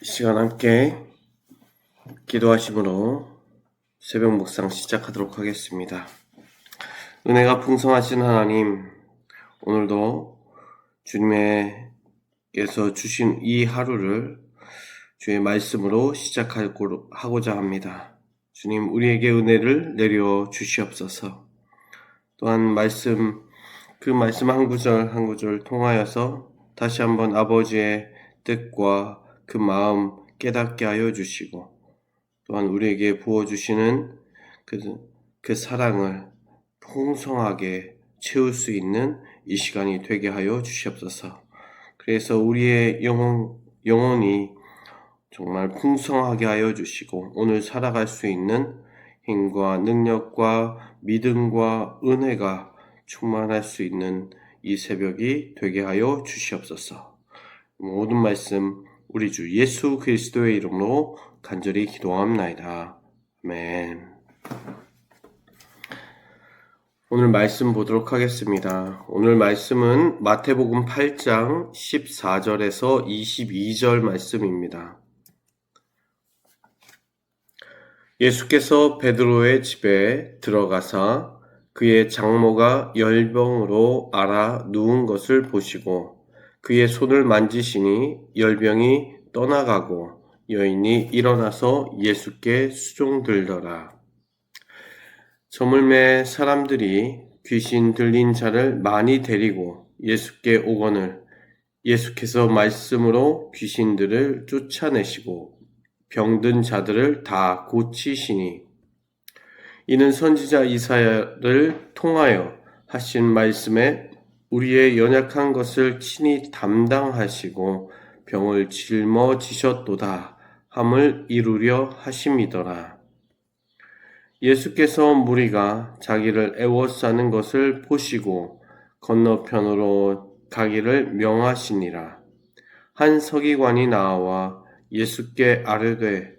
이 시간 함께 기도하심으로 새벽 묵상 시작하도록 하겠습니다. 은혜가 풍성하신 하나님, 오늘도 주님께서 주신 이 하루를 주의 말씀으로 시작하고자 합니다. 주님, 우리에게 은혜를 내려 주시옵소서. 또한 그 말씀 한 구절 한 구절 통하여서 다시 한번 아버지의 뜻과 그 마음 깨닫게 하여 주시고, 또한 우리에게 부어주시는 그 사랑을 풍성하게 채울 수 있는 이 시간이 되게 하여 주시옵소서. 그래서 우리의 영혼이 정말 풍성하게 하여 주시고, 오늘 살아갈 수 있는 힘과 능력과 믿음과 은혜가 충만할 수 있는 이 새벽이 되게 하여 주시옵소서. 모든 말씀 우리 주 예수 그리스도의 이름으로 간절히 기도합나이다. 아멘. 오늘 말씀 보도록 하겠습니다. 오늘 말씀은 마태복음 8장 14절에서 22절 말씀입니다. 예수께서 베드로의 집에 들어가사 그의 장모가 열병으로 앓아 누운 것을 보시고 그의 손을 만지시니 열병이 떠나가고 여인이 일어나서 예수께 수종들더라. 저물매 사람들이 귀신 들린 자를 많이 데리고 예수께 오거늘 예수께서 말씀으로 귀신들을 쫓아내시고 병든 자들을 다 고치시니 이는 선지자 이사야를 통하여 하신 말씀에 우리의 연약한 것을 친히 담당하시고 병을 짊어지셨도다 함을 이루려 하심이더라. 예수께서 무리가 자기를 애워싸는 것을 보시고 건너편으로 가기를 명하시니라. 한 서기관이 나와 예수께 아뢰되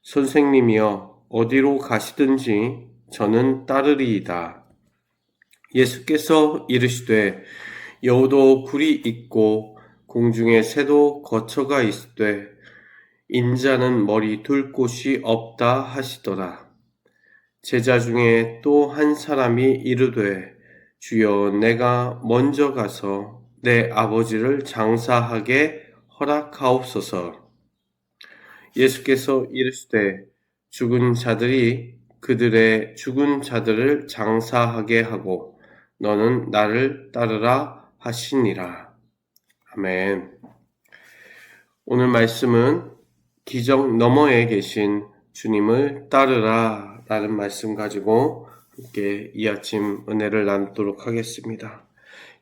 선생님이여 어디로 가시든지 저는 따르리이다. 예수께서 이르시되 여우도 굴이 있고 공중에 새도 거처가 있으되 인자는 머리 둘 곳이 없다 하시더라. 제자 중에 또 한 사람이 이르되 주여 내가 먼저 가서 내 아버지를 장사하게 허락하옵소서. 예수께서 이르시되 죽은 자들이 그들의 죽은 자들을 장사하게 하고 너는 나를 따르라 하시니라. 아멘. 오늘 말씀은 기적 너머에 계신 주님을 따르라 라는 말씀 가지고 함께 이 아침 은혜를 나누도록 하겠습니다.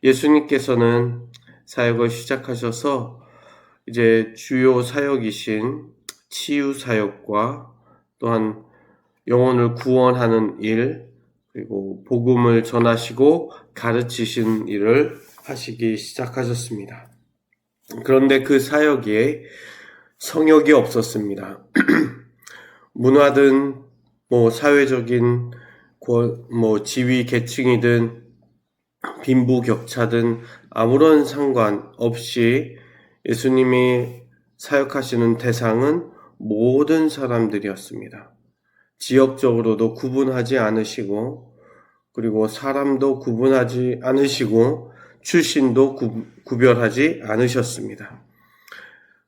예수님께서는 사역을 시작하셔서 이제 주요 사역이신 치유 사역과 또한 영혼을 구원하는 일, 그리고 복음을 전하시고 가르치신 일을 하시기 시작하셨습니다. 그런데 그 사역에 성역이 없었습니다. 문화든 사회적인 지위 계층이든 빈부격차든 아무런 상관없이 예수님이 사역하시는 대상은 모든 사람들이었습니다. 지역적으로도 구분하지 않으시고 그리고 사람도 구분하지 않으시고 출신도 구별하지 않으셨습니다.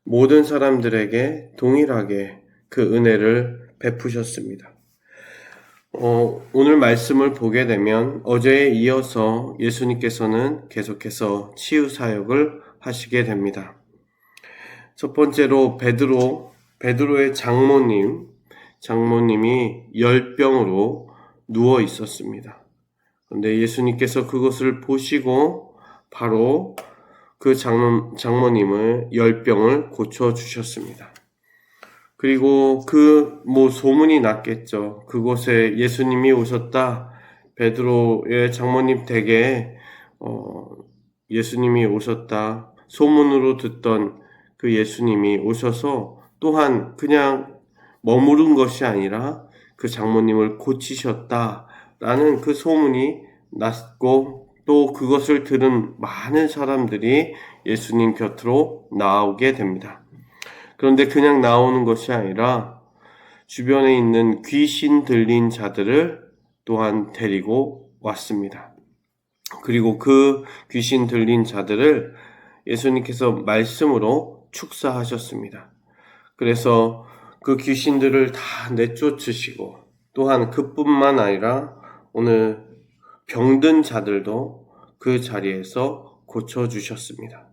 모든 사람들에게 동일하게 그 은혜를 베푸셨습니다. 오늘 말씀을 보게 되면 어제에 이어서 예수님께서는 계속해서 치유 사역을 하시게 됩니다. 첫 번째로 베드로의 장모님이 열병으로 누워 있었습니다. 그런데 예수님께서 그것을 보시고 바로 그 장모님을 열병을 고쳐주셨습니다. 그리고 소문이 났겠죠. 그곳에 예수님이 오셨다. 베드로의 장모님 댁에 예수님이 오셨다. 소문으로 듣던 그 예수님이 오셔서 또한 그냥 머무른 것이 아니라 그 장모님을 고치셨다라는 그 소문이 났고 또 그것을 들은 많은 사람들이 예수님 곁으로 나오게 됩니다. 그런데 그냥 나오는 것이 아니라 주변에 있는 귀신 들린 자들을 또한 데리고 왔습니다. 그리고 그 귀신 들린 자들을 예수님께서 말씀으로 축사하셨습니다. 그래서 그 귀신들을 다 내쫓으시고, 또한 그뿐만 아니라 오늘 병든 자들도 그 자리에서 고쳐주셨습니다.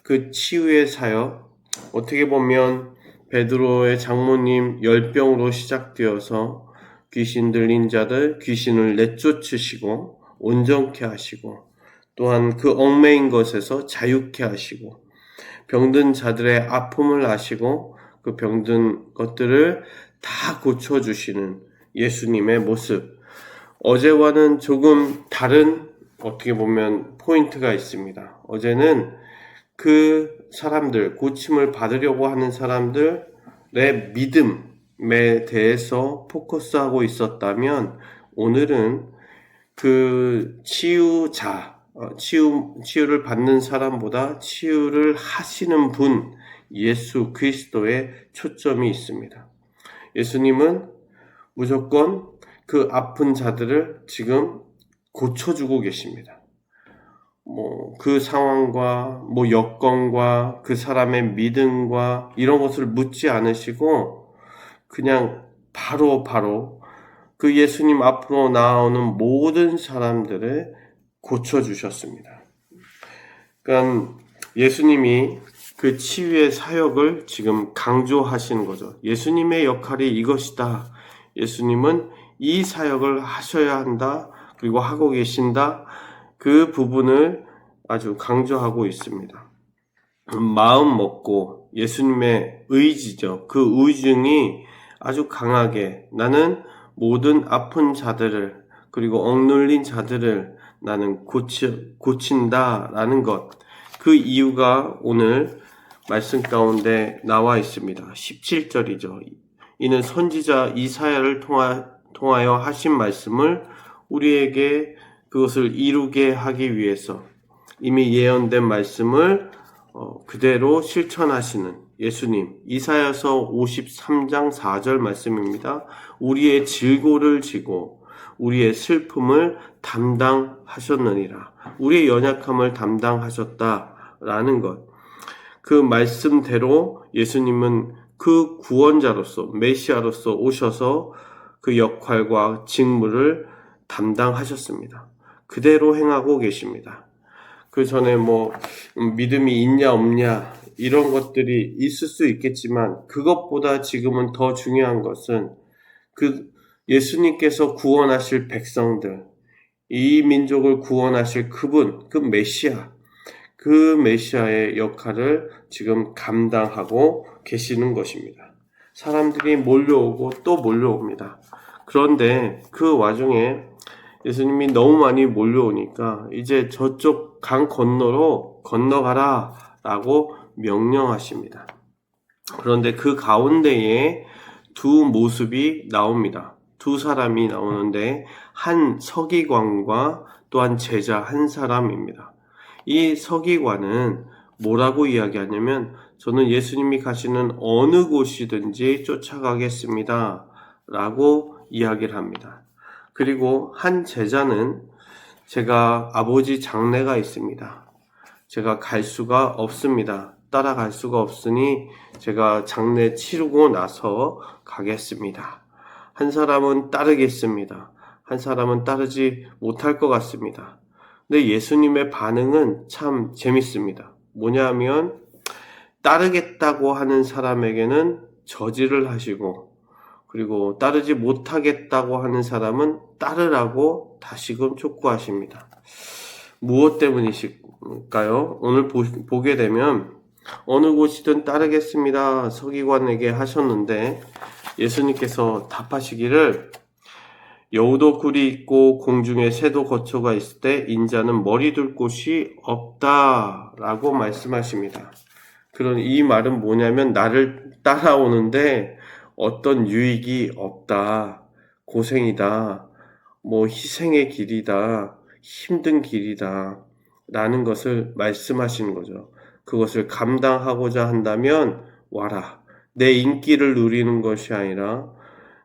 그 치유의 사역, 어떻게 보면 베드로의 장모님 열병으로 시작되어서 귀신 들린 자들 귀신을 내쫓으시고 온전케 하시고, 또한 그 얽매인 것에서 자유케 하시고, 병든 자들의 아픔을 아시고 그 병든 것들을 다 고쳐주시는 예수님의 모습, 어제와는 조금 다른, 어떻게 보면 포인트가 있습니다. 어제는 그 사람들, 고침을 받으려고 하는 사람들의 믿음에 대해서 포커스하고 있었다면, 오늘은 그 치유를 받는 사람보다 치유를 하시는 분, 예수 그리스도에 초점이 있습니다. 예수님은 무조건 그 아픈 자들을 지금 고쳐주고 계십니다. 그 상황과 여건과 그 사람의 믿음과 이런 것을 묻지 않으시고 그냥 바로 그 예수님 앞으로 나오는 모든 사람들을 고쳐주셨습니다. 그러니까 예수님이 그 치유의 사역을 지금 강조하시는 거죠. 예수님의 역할이 이것이다. 예수님은 이 사역을 하셔야 한다. 그리고 하고 계신다. 그 부분을 아주 강조하고 있습니다. 마음 먹고 예수님의 의지죠. 그 의중이 아주 강하게, 나는 모든 아픈 자들을, 그리고 억눌린 자들을 나는 고친다라는 것, 그 이유가 오늘 말씀 가운데 나와 있습니다. 17절이죠. 이는 선지자 이사야를 통하여 하신 말씀을 우리에게 그것을 이루게 하기 위해서 이미 예언된 말씀을 그대로 실천하시는 예수님. 이사야서 53장 4절 말씀입니다. 우리의 질고를 지고 우리의 슬픔을 담당하셨느니라. 우리의 연약함을 담당하셨다라는 것. 그 말씀대로 예수님은 그 구원자로서, 메시아로서 오셔서 그 역할과 직무를 담당하셨습니다. 그대로 행하고 계십니다. 그 전에 믿음이 있냐 없냐 이런 것들이 있을 수 있겠지만, 그것보다 지금은 더 중요한 것은 그 예수님께서 구원하실 백성들, 이 민족을 구원하실 그분, 그 메시아, 그 메시아의 역할을 지금 감당하고 계시는 것입니다. 사람들이 몰려오고 또 몰려옵니다. 그런데 그 와중에 예수님이 너무 많이 몰려오니까 이제 저쪽 강 건너로 건너가라 라고 명령하십니다. 그런데 그 가운데에 두 모습이 나옵니다. 두 사람이 나오는데, 한 서기관과 또한 제자 한 사람입니다. 이 서기관은 뭐라고 이야기하냐면, 저는 예수님이 가시는 어느 곳이든지 쫓아가겠습니다 라고 이야기를 합니다. 그리고 한 제자는, 제가 아버지 장례가 있습니다. 제가 갈 수가 없습니다. 따라갈 수가 없으니 제가 장례 치르고 나서 가겠습니다. 한 사람은 따르겠습니다. 한 사람은 따르지 못할 것 같습니다. 근데 예수님의 반응은 참 재밌습니다. 뭐냐면, 따르겠다고 하는 사람에게는 저지를 하시고, 그리고 따르지 못하겠다고 하는 사람은 따르라고 다시금 촉구하십니다. 무엇 때문이실까요? 오늘 보게 되면 어느 곳이든 따르겠습니다 서기관에게 하셨는데, 예수님께서 답하시기를, 여우도 굴이 있고 공중에 새도 거처가 있을 때 인자는 머리 둘 곳이 없다라고 말씀하십니다. 그런 이 말은 뭐냐면, 나를 따라오는데 어떤 유익이 없다, 고생이다, 희생의 길이다, 힘든 길이다 라는 것을 말씀하시는 거죠. 그것을 감당하고자 한다면 와라. 내 인기를 누리는 것이 아니라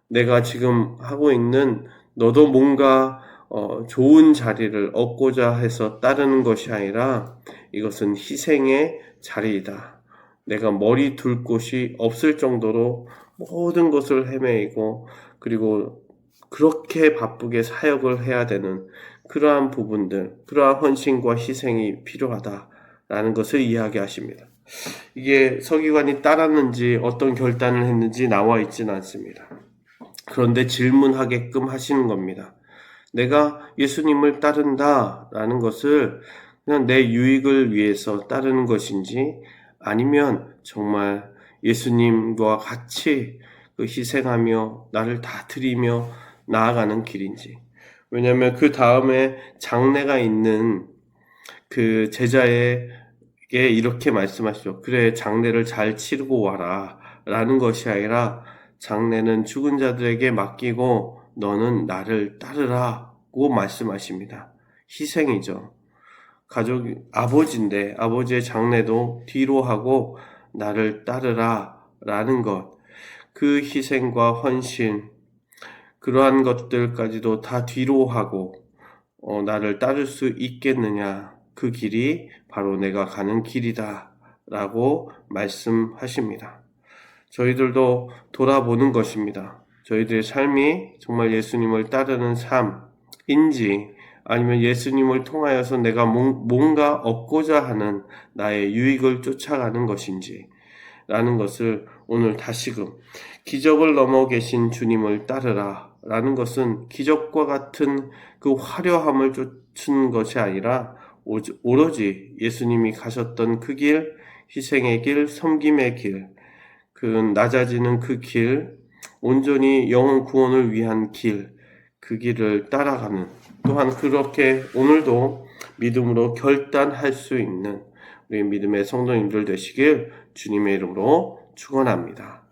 내가 지금 하고 있는 너도 뭔가 좋은 자리를 얻고자 해서 따르는 것이 아니라 이것은 희생의 자리이다. 내가 머리 둘 곳이 없을 정도로 모든 것을 헤매이고 그리고 그렇게 바쁘게 사역을 해야 되는 그러한 부분들, 그러한 헌신과 희생이 필요하다라는 것을 이야기하십니다. 이게 서기관이 따랐는지 어떤 결단을 했는지 나와 있지는 않습니다. 그런데 질문하게끔 하시는 겁니다. 내가 예수님을 따른다라는 것을 그냥 내 유익을 위해서 따르는 것인지 아니면 정말 예수님과 같이 그 희생하며 나를 다 드리며 나아가는 길인지. 왜냐하면 그 다음에 장례가 있는 그 제자에게 이렇게 말씀하시죠. 그래, 장례를 잘 치르고 와라 라는 것이 아니라 장례는 죽은 자들에게 맡기고 너는 나를 따르라고 말씀하십니다. 희생이죠. 가족, 아버지인데 아버지의 장례도 뒤로 하고 나를 따르라 라는 것. 그 희생과 헌신, 그러한 것들까지도 다 뒤로 하고 나를 따를 수 있겠느냐. 그 길이 바로 내가 가는 길이다 라고 말씀하십니다. 저희들도 돌아보는 것입니다. 저희들의 삶이 정말 예수님을 따르는 삶인지 아니면 예수님을 통하여서 내가 뭔가 얻고자 하는 나의 유익을 쫓아가는 것인지 라는 것을 오늘 다시금 기적을 넘어 계신 주님을 따르라 라는 것은 기적과 같은 그 화려함을 쫓은 것이 아니라 오로지 예수님이 가셨던 그 길, 희생의 길, 섬김의 길, 그 낮아지는 그 길, 온전히 영혼 구원을 위한 길, 그 길을 따라가는, 또한 그렇게 오늘도 믿음으로 결단할 수 있는 우리 믿음의 성도님들 되시길 주님의 이름으로 축원합니다.